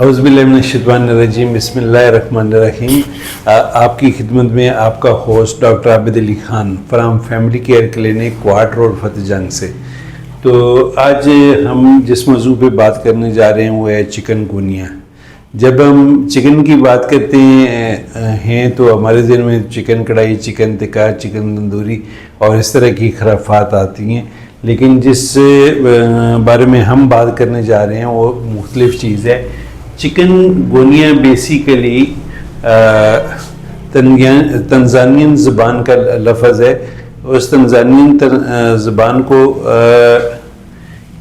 औज़ुबिल्लाहिमिनश्शैतानिर्रजीम बिस्मिल्लाहिर्रहमानिर्रहीम। आपकी खिदमत में आपका host doctor Abid Ali Khan from family care clinic क्वार्ट रोड फतेह जंग से। तो आज हम जिस मौजू पे बात करने जा रहे हैं वो है चिकनगुनिया। जब हम चिकन की बात करते हैं तो हमारे ज़हन में चिकन कढ़ाई, चिकन टिक्का, चिकन तंदूरी और इस तरह की खराफात आती हैं, लेकिन जिस बारे में हम बात करने जा रहे हैं वो मुख्तलिफ चीज़ है। चिकनगुनिया बेसिकली तंजानियन ज़बान का लफ्ज़ है। उस तंजानियन ज़बान को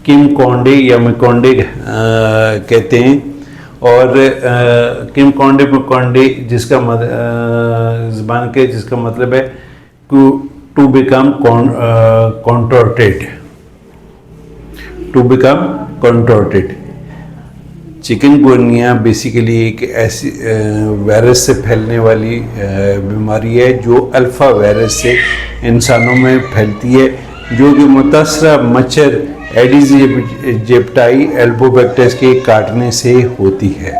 किमकोंडे या मकोंडे कहते हैं, और किमकोंडे मकोंडे जिसका ज़बान के जिसका मतलब है टू बिकम कॉन्टोर्टेड। चिकनगुनिया बेसिकली एक ऐसी वायरस से फैलने वाली बीमारी है जो अल्फ़ा वायरस से इंसानों में फैलती है, जो कि मुतासरा मच्छर एडिस एजिप्टाई एल्बोबैक्टस के काटने से होती है।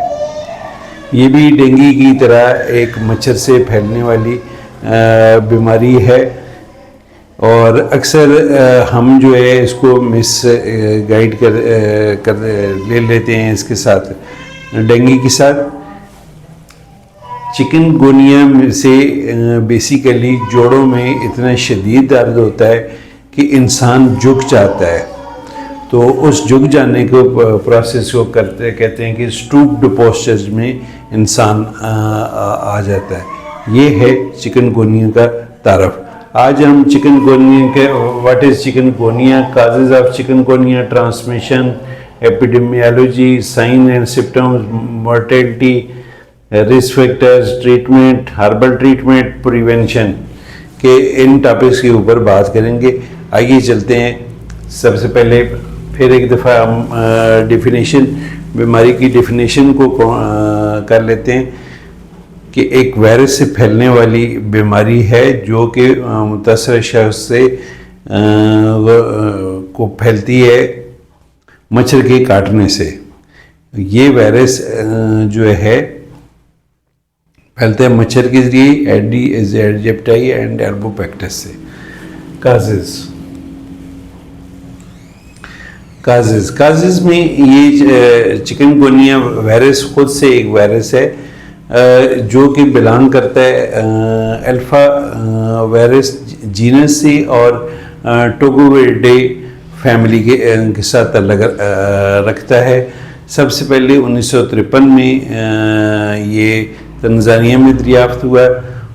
ये भी डेंगू की तरह एक मच्छर से फैलने वाली बीमारी है, और अक्सर हम जो है इसको मिस गाइड कर ले लेते हैं इसके साथ, डेंगू के साथ। चिकनगुनिया से बेसिकली जोड़ों में इतना शदीद दर्द होता है कि इंसान झुक जाता है। तो उस झुक जाने को प्रोसेस को कहते हैं कि स्टूप्ड पोस्चर्स में इंसान आ जाता है। ये है चिकनगुनिया का तारफ़। आज हम चिकनगुनिया के what is chikungunya, causes of chikungunya, transmission, epidemiology, sign and symptoms, mortality, risk factors, treatment, herbal treatment, prevention के इन टॉपिक्स के ऊपर बात करेंगे। आइए चलते हैं। सबसे पहले फिर एक दफ़ा हम डेफिनेशन, बीमारी की डेफिनेशन को कर लेते हैं कि एक वायरस से फैलने वाली बीमारी है जो कि मुतासर शख्स से को फैलती है मच्छर के काटने से। ये वायरस जो है फैलता है मच्छर के ज़रिए एडिस एजिप्टाई एंड एल्बोबैक्टस से। काजेज़ में ये चिकनगुनिया वायरस खुद से एक वायरस है जो कि बिलोंग करता है अल्फ़ा वायरस जीनस से और टोगोविडे फैमिली के साथ ताल्लुक़ रखता है। सबसे पहले 1953 में ये तंजानिया में दरियाफ़्त हुआ।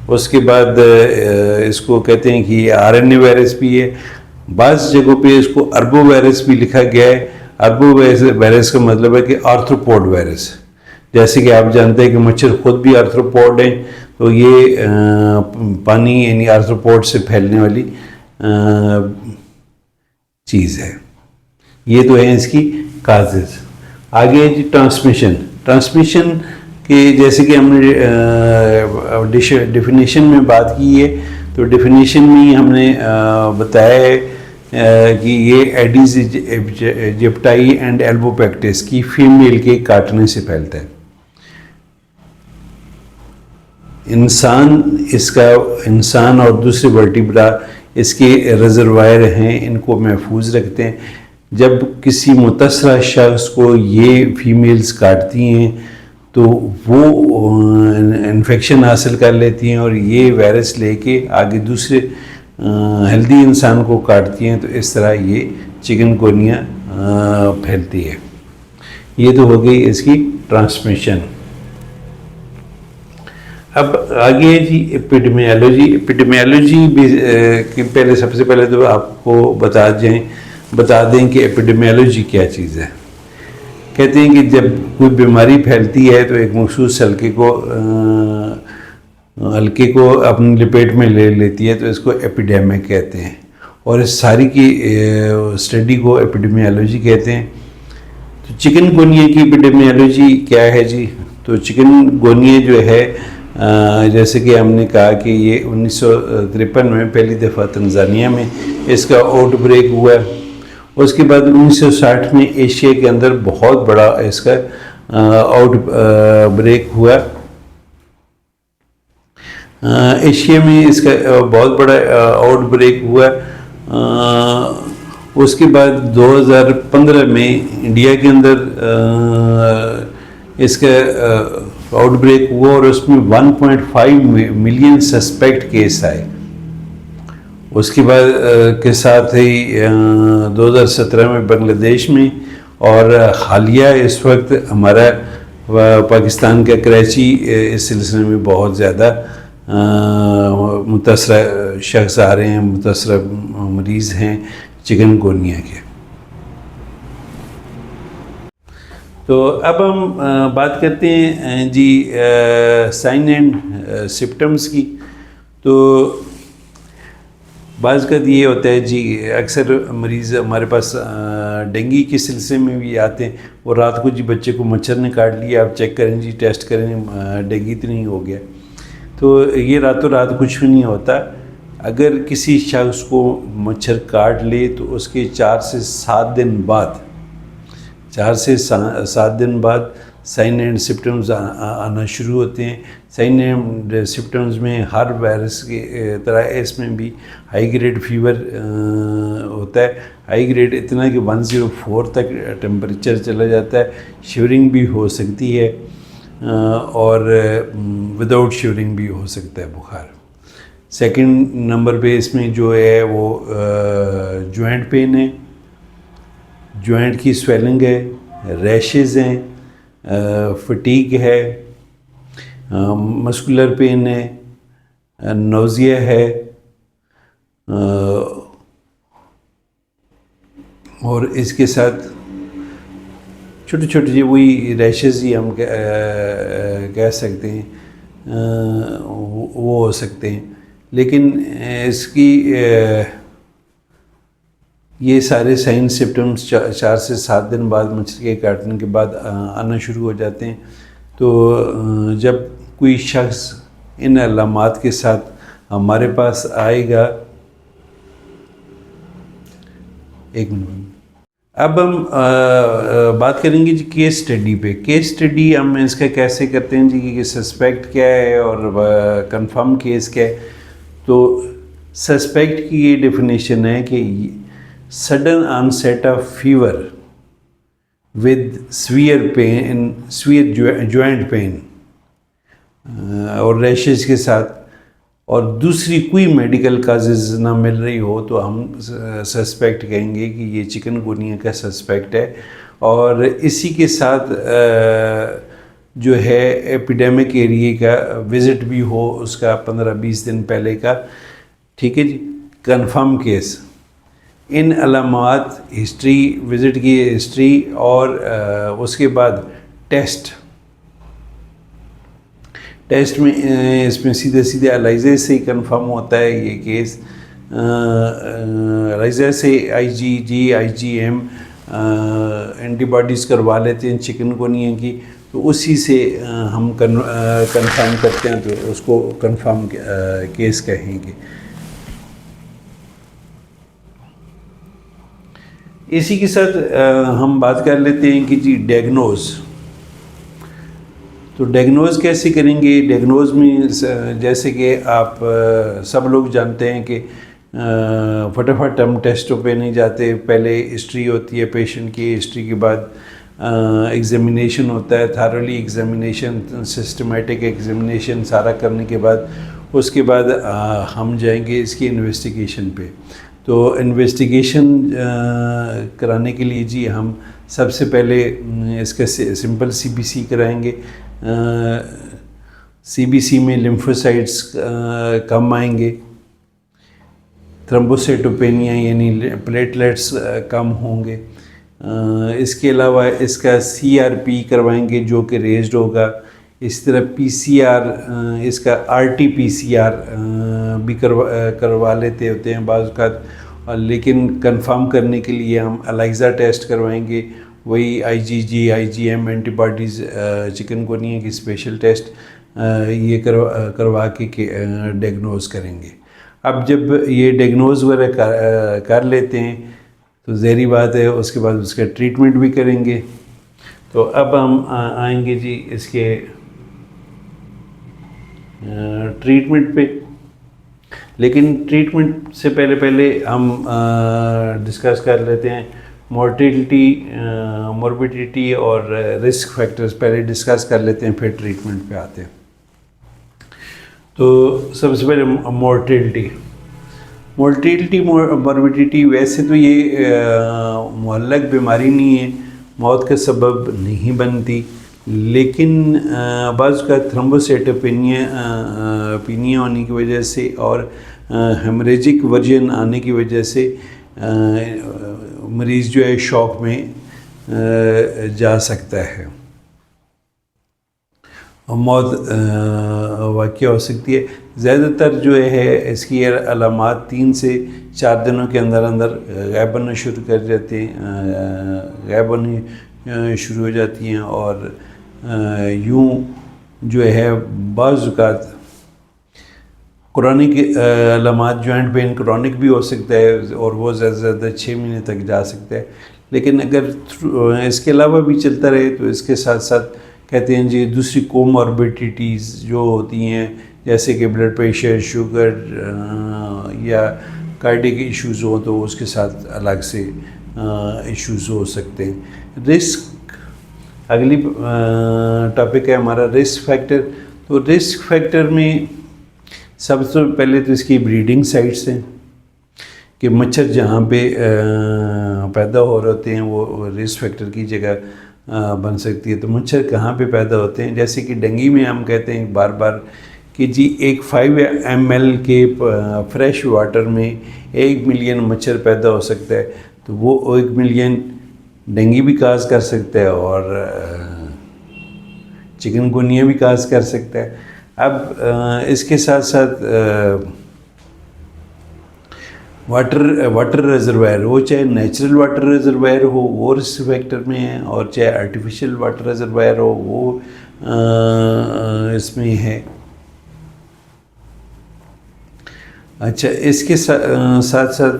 उसके बाद इसको कहते हैं कि RNA वायरस भी है। बाज़ जगहों पे इसको अरबो वायरस भी लिखा गया है। अरबो वायरस का मतलब है कि आर्थ्रोपोड वायरस। जैसे कि आप जानते हैं कि मच्छर खुद भी आर्थ्रोपोड हैं, तो ये पानी यानी आर्थ्रोपोड से फैलने वाली चीज़ है। ये तो है इसकी काजेज़। आगे जी ट्रांसमिशन के जैसे कि हमने डेफिनेशन में बात की है, तो डेफिनेशन में हमने बताया है कि ये एडिस एजिप्टाई एंड एल्बोबैक्टस की फीमेल के काटने से फैलता है। इंसान और दूसरे वर्टिब्रा इसके रिजर्वायर हैं, इनको महफूज रखते हैं। जब किसी मुतासरा शख्स को ये फीमेल्स काटती हैं तो वो इन्फेक्शन हासिल कर लेती हैं और ये वायरस लेके आगे दूसरे हेल्दी इंसान को काटती हैं, तो इस तरह ये चिकनगुनिया फैलती है। ये तो हो गई इसकी ट्रांसमिशन। अब आगे जी एपिडेमियोलॉजी भी कि पहले सबसे पहले तो आपको बता दें कि एपिडेमियोलॉजी क्या चीज़ है। कहते हैं कि जब कोई बीमारी फैलती है तो एक मखसूस हल्के को अपनी लपेट में ले लेती है, तो इसको एपिडेमिक कहते हैं, और इस सारी की स्टडी को एपिडेमियोलॉजी कहते हैं। तो चिकनगुनिया की एपिडेमियोलॉजी क्या है जी? तो चिकनगुनिया जो है जैसे कि हमने कहा कि ये 1953 में पहली दफ़ा तंजानिया में इसका आउटब्रेक हुआ। उसके बाद 1960 में एशिया के अंदर बहुत बड़ा इसका आउट ब्रेक हुआ। एशिया में इसका बहुत बड़ा आउटब्रेक हुआ। उसके बाद 2015 में इंडिया के अंदर इसका आउटब्रेक हुआ और उसमें 1.5 मिलियन सस्पेक्ट केस आए। उसके बाद के साथ ही 2017 में बांग्लादेश में, और हालिया इस वक्त हमारा पाकिस्तान का कराची इस सिलसिले में बहुत ज़्यादा मुतासरा शख्स आ रहे हैं, मुतासरा मरीज़ हैं चिकनगुनिया के। तो अब हम बात करते हैं जी साइन एंड सिम्पटम्स की। तो बाज़ का ये होता है जी, अक्सर मरीज़ हमारे पास डेंगू के सिलसिले में भी आते हैं। वो रात को जी बच्चे को मच्छर ने काट लिया, आप चेक करें जी, टेस्ट करें, डेंगू तो नहीं हो गया। तो ये रातों रात कुछ भी नहीं होता। अगर किसी शख्स को मच्छर काट ले तो उसके 4 से 7 दिन बाद, 4 से 7 दिन बाद साइन एंड सिम्पटम्स आना शुरू होते हैं। साइन एंड सिम्पटम्स में हर वायरस की तरह इसमें भी हाई ग्रेड फीवर होता है। हाई ग्रेड इतना कि 104 तक टेम्परेचर चला जाता है। शिवरिंग भी हो सकती है और विदाउट शिवरिंग भी हो सकता है बुखार। सेकंड नंबर पे इसमें जो है वो जॉइंट पेन है, जॉइंट की स्वेलिंग है, रैशेज़ हैं, फटीग है, मस्कुलर पेन है, नोज़िया है, और इसके साथ छोटे छोटे जी वही रैशेज़ ही हम कह सकते हैं, वो हो सकते हैं। लेकिन इसकी ये सारे साइन सिम्पटम्स 4 से 7 दिन बाद मच्छर के काटने के बाद आना शुरू हो जाते हैं। तो जब कोई शख्स इन अलामात के साथ हमारे पास आएगा, एक मिनट, अब हम बात करेंगे जी केस स्टडी पे। केस स्टडी हम इसका कैसे करते हैं जी, कि सस्पेक्ट क्या है और कंफर्म केस क्या है। तो सस्पेक्ट की ये डेफिनेशन है कि sudden onset of fever with severe pain, severe joint pain और रैशेज के साथ, और दूसरी कोई मेडिकल काजेज ना मिल रही हो, तो हम सस्पेक्ट कहेंगे कि ये चिकनगुनिया का सस्पेक्ट है। और इसी के साथ जो है एपिडेमिक एरिया का विज़िट भी हो उसका 15-20 दिन पहले का, ठीक है जी, कंफर्म केस। इन अलामात, हिस्ट्री, विज़िट की हिस्ट्री और उसके बाद टेस्ट में इसमें सीधे सीधे एलाइजा से ही कंफर्म होता है ये केस। एलाइजा से IgG, IgM एंटीबॉडीज़ करवा लेते हैं चिकनगुनिया की, तो उसी से हम कंफर्म करते हैं, तो उसको कंफर्म केस कहेंगे। इसी के साथ हम बात कर लेते हैं कि जी डायग्नोज। तो डायग्नोज कैसे करेंगे। डायग्नोज में जैसे कि आप सब लोग जानते हैं कि फटाफट हम टेस्टों पे नहीं जाते, पहले हिस्ट्री होती है पेशेंट की, हिस्ट्री के बाद एग्जामिनेशन होता है, थारोली एग्जामिनेशन, सिस्टमेटिक एग्जामिनेशन सारा करने के बाद उसके बाद हम जाएंगे इसकी इन्वेस्टिगेशन पे। तो इन्वेस्टिगेशन कराने के लिए जी हम सबसे पहले इसका सिंपल CBC कराएंगे। CBC में लिम्फोसाइट्स कम आएंगे, थ्रोम्बोसाइटोपेनिया यानी प्लेटलेट्स कम होंगे। इसके अलावा इसका CRP करवाएंगे जो कि रेज्ड होगा। इस तरह PCR, इसका RT-PCR भी करवा लेते होते हैं बाज़ औक़ात, लेकिन कंफर्म करने के लिए हम एलाइजा टेस्ट करवाएंगे, वही IgG, IgM एंटीबॉडीज़ चिकनगुनिया की स्पेशल टेस्ट ये करवा के डायग्नोज करेंगे। अब जब ये डायग्नोज वगैरह कर लेते हैं तो ज़ाहिर बात है उसके बाद उसका ट्रीटमेंट भी करेंगे। तो अब हम आएंगे जी इसके ट्रीटमेंट पे। लेकिन ट्रीटमेंट से पहले हम डिस्कस कर लेते हैं मोर्टिलिटी, मॉर्बिडिटी और रिस्क फैक्टर्स पहले डिस्कस कर लेते हैं, फिर ट्रीटमेंट पे आते हैं। तो सबसे पहले मोर्टिलिटी मॉर्बिडिटी, वैसे तो ये मुअल्लक बीमारी नहीं है, मौत का सबब नहीं बनती, लेकिन बाज़ का थ्रोम्बोसाइटोपेनिया होने की वजह से और हेमरेजिक वर्जन आने की वजह से मरीज़ जो है शॉक में जा सकता है और मौत वाक़या हो सकती है। ज़्यादातर जो है इसकी अलामात 3 से 4 दिनों के अंदर अंदर गायब होना शुरू कर जाते हैं, गायब होनी शुरू हो जाती हैं और यूँ जो है बाज़ औक़ात क्रॉनिक अलामात, जॉइंट पेन क्रॉनिक भी हो सकता है और वो ज़्यादा से ज़्यादा 6 महीने तक जा सकता है। लेकिन अगर इसके अलावा भी चलता रहे तो इसके साथ साथ कहते हैं जी दूसरी कोमॉर्बिडिटीज़ जो होती हैं, जैसे कि ब्लड प्रेशर, शुगर या कार्डियक इश्यूज़ हो तो उसके साथ अलग से इश्यूज़ हो सकते हैं। रिस्क, अगली टॉपिक है हमारा रिस्क फैक्टर। तो रिस्क फैक्टर में सबसे पहले तो इसकी ब्रीडिंग साइट्स हैं कि मच्छर जहाँ पे पैदा हो रहे होते हैं वो रिस्क फैक्टर की जगह बन सकती है। तो मच्छर कहाँ पे पैदा होते हैं, जैसे कि डेंगू में हम कहते हैं बार बार कि जी एक 5 ml के फ्रेश वाटर में 1 मिलियन मच्छर पैदा हो सकता है, तो वो 1 मिलियन डेंगू भी काज कर सकता है और चिकनगुनिया भी काज कर सकता है। अब इसके साथ साथ वाटर रिजर्वायर, वो चाहे नेचुरल वाटर रिजर्वायर हो वो रिस्क फैक्टर में है, और चाहे आर्टिफिशियल वाटर रिजर्वायर हो वो इसमें है। अच्छा, इसके साथ साथ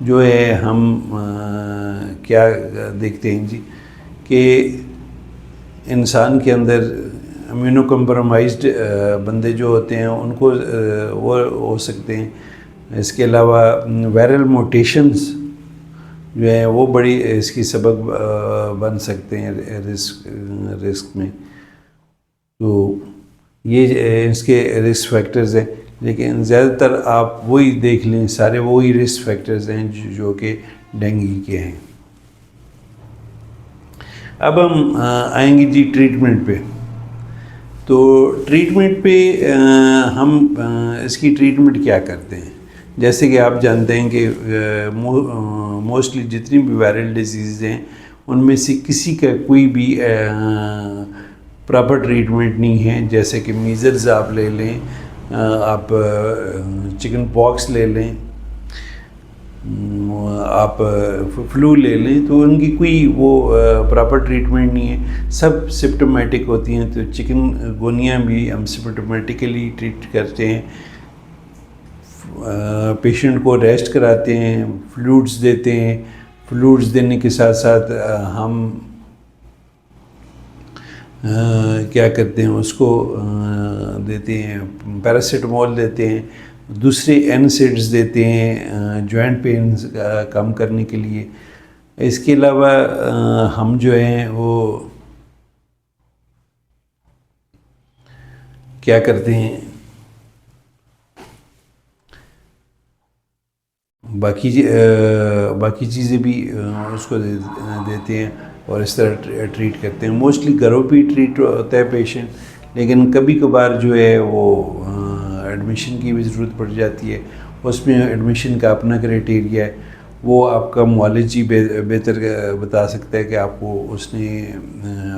जो है हम क्या देखते हैं जी कि इंसान के अंदर इम्यूनो कम्प्रोमाइज्ड बंदे जो होते हैं उनको वो हो सकते हैं। इसके अलावा वायरल म्यूटेशंस जो है वो बड़ी इसकी सबब बन सकते हैं रिस्क में। तो ये इसके रिस्क फैक्टर्स हैं, लेकिन ज़्यादातर आप वही देख लें, सारे वही रिस्क फैक्टर्स हैं जो कि डेंगू के हैं। अब हम आएंगे जी ट्रीटमेंट पे। तो ट्रीटमेंट पे हम इसकी ट्रीटमेंट क्या करते हैं, जैसे कि आप जानते हैं कि मोस्टली जितनी भी वायरल डिजीज़ हैं उनमें से किसी का कोई भी प्रॉपर ट्रीटमेंट नहीं है। जैसे कि मीज़ल्स आप ले लें, आप चिकन पॉक्स ले लें, आप फ्लू ले लें, तो उनकी कोई वो प्रॉपर ट्रीटमेंट नहीं है, सब सिम्प्टोमेटिक होती हैं। तो चिकनगुनिया भी हम सिम्प्टोमेटिकली ट्रीट करते हैं, पेशेंट को रेस्ट कराते हैं, फ्लूइड्स देते हैं। फ्लूइड्स देने के साथ साथ हम क्या करते हैं, उसको देते हैं पैरासीटामोल देते हैं, दूसरे एनसिड्स देते हैं जॉइंट पेन कम करने के लिए। इसके अलावा हम जो हैं वो क्या करते हैं, बाकी चीज़ें भी उसको देते हैं और इस तरह ट्रीट करते हैं। मोस्टली घरों पे ट्रीट होता है पेशेंट, लेकिन कभी कभार जो है वो एडमिशन की भी ज़रूरत पड़ जाती है। उसमें एडमिशन का अपना क्राइटेरिया है, वो आपका मुआलिज ही बेहतर बता सकता है कि आपको उसने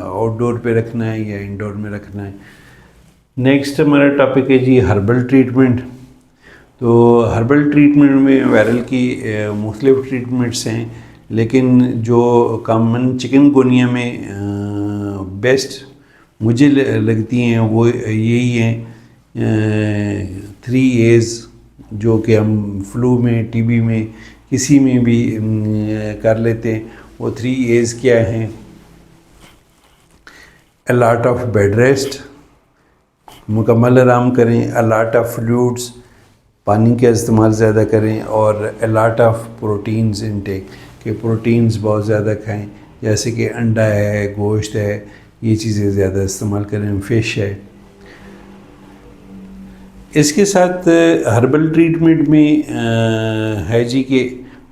आउटडोर पे रखना है या इंडोर में रखना है। नेक्स्ट हमारा टॉपिक है जी हर्बल ट्रीटमेंट। तो हर्बल ट्रीटमेंट में वायरल की मुख्तलिफ ट्रीटमेंट्स हैं, लेकिन जो कॉमन चिकनगुनिया में बेस्ट मुझे लगती हैं वो यही हैं 3 A's, जो कि हम फ्लू में, टीबी में, किसी में भी कर लेते हैं। वो 3 A's क्या हैं? A lot of bed rest, मुकम्मल आराम करें, अ लॉट ऑफ फ्लूइड्स, पानी का इस्तेमाल ज़्यादा करें, और a lot of proteins intake, कि प्रोटीन्स बहुत ज़्यादा खाएं, जैसे कि अंडा है, गोश्त है, ये चीज़ें ज़्यादा इस्तेमाल करें, फ़िश है। इसके साथ हर्बल ट्रीटमेंट में है जी कि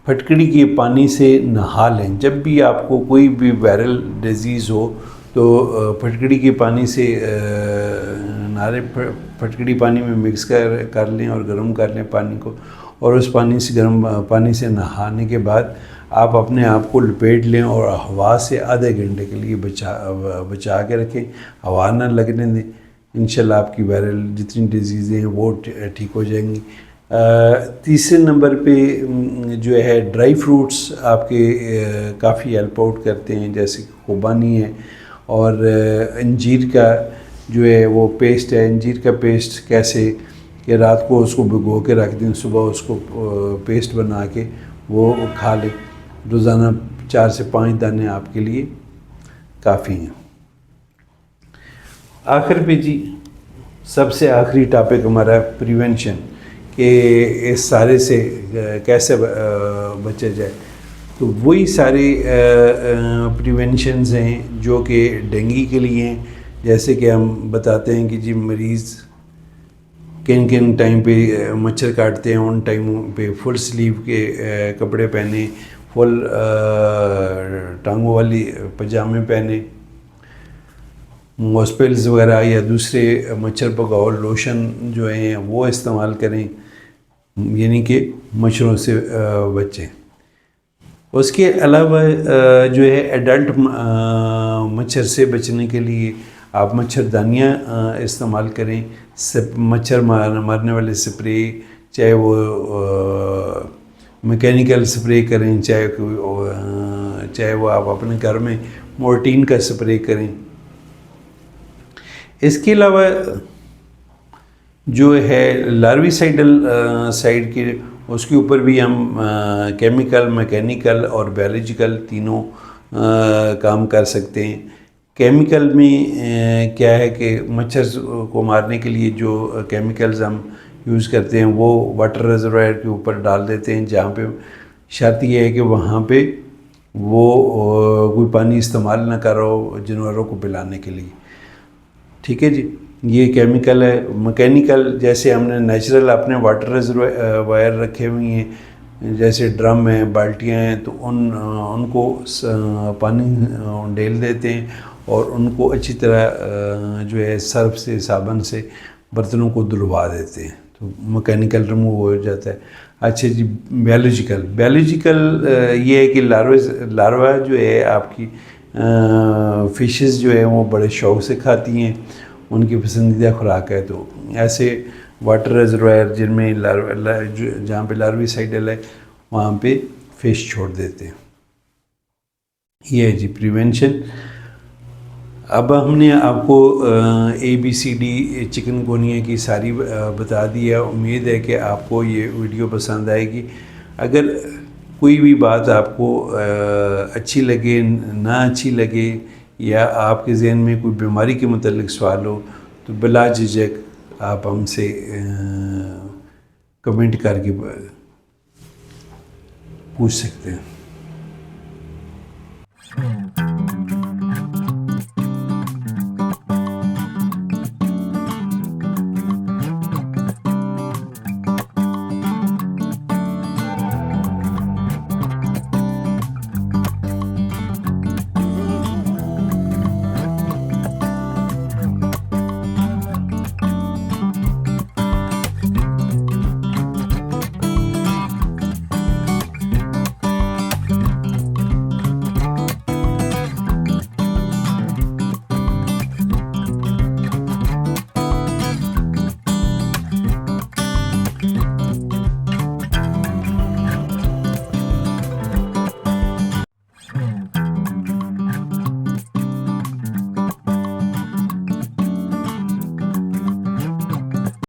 फटकड़ी के पानी से नहा लें। जब भी आपको कोई भी वायरल डिजीज़ हो तो फटकड़ी के पानी से नारे फटकड़ी पानी में मिक्स कर लें और गर्म कर लें पानी को, और उस पानी से गर्म पानी से नहाने के बाद आप अपने आप को लपेट लें और हवा से आधे घंटे के लिए बचा के रखें, हवा ना लगने दें। इंशाल्लाह आपकी वायरल जितनी डिजीज़ें हैं वो ठीक हो जाएंगी। तीसरे नंबर पे जो है ड्राई फ्रूट्स आपके काफ़ी हेल्प आउट करते हैं, जैसे खुबानी है, और अंजीर का जो है वो पेस्ट है। अंजीर का पेस्ट कैसे कि रात को उसको भिगो के रख दें, सुबह उसको पेस्ट बना के वो खा लें। रोज़ाना 4 से 5 दाने आपके लिए काफ़ी हैं। आखिर पे जी सबसे आखिरी टॉपिक हमारा प्रिवेंशन, कि इस सारे से कैसे बचा जाए। तो वही सारे प्रिवेंशंस हैं जो कि डेंगू के लिए हैं। जैसे कि हम बताते हैं कि जी मरीज़ किन किन टाइम पे मच्छर काटते हैं, उन टाइमों पे फुल स्लीव के कपड़े पहने, फुल टांगों वाली पजामे पहने, मॉस्पेल्स वगैरह या दूसरे मच्छर भगाओ लोशन जो हैं वो इस्तेमाल करें, यानी कि मच्छरों से बचें। उसके अलावा जो है एडल्ट मच्छर से बचने के लिए आप मच्छरदानियाँ इस्तेमाल करें, मच्छर मारने वाले स्प्रे, चाहे वो मैकेनिकल स्प्रे करें, चाहे वो आप अपने घर में मोर्टीन का स्प्रे करें। इसके अलावा जो है लार्विसाइडल साइड के, उसके ऊपर भी हम केमिकल, मैकेनिकल और बायोलॉजिकल तीनों काम कर सकते हैं। केमिकल में क्या है कि मच्छर को मारने के लिए जो केमिकल्स हम यूज़ करते हैं वो वाटर रिजर्वायर के ऊपर डाल देते हैं, जहाँ पे शर्त ये है कि वहाँ पे वो कोई पानी इस्तेमाल ना करो जानवरों को पिलाने के लिए। ठीक है जी, ये केमिकल है। मैकेनिकल जैसे हमने नेचुरल अपने वाटर रिजर्वायर रखे हुए हैं, जैसे ड्रम हैं, बाल्टियाँ हैं, तो उनको पानी डेल देते हैं और उनको अच्छी तरह जो है सर्फ से, साबुन से बर्तनों को धुलवा देते हैं, तो मैकेनिकल रिमूव हो जाता है। अच्छा जी, बायोलॉजिकल ये है कि लार्वा जो है आपकी फ़िशेस जो है वो बड़े शौक़ से खाती हैं, उनकी पसंदीदा खुराक है। तो ऐसे वाटर रिजर्वायर जिनमें जहाँ पे लार्विसाइडल है वहाँ पे फ़िश छोड़ देते हैं। ये है जी प्रिवेंशन। अब हमने आपको ABCD चिकनगुनिया की सारी बता दी है। उम्मीद है कि आपको ये वीडियो पसंद आएगी। अगर कोई भी बात आपको अच्छी लगे, ना अच्छी लगे, या आपके ज़हन में कोई बीमारी के मुतालिक सवाल हो, तो बिला झिझक आप हमसे कमेंट करके पूछ सकते हैं।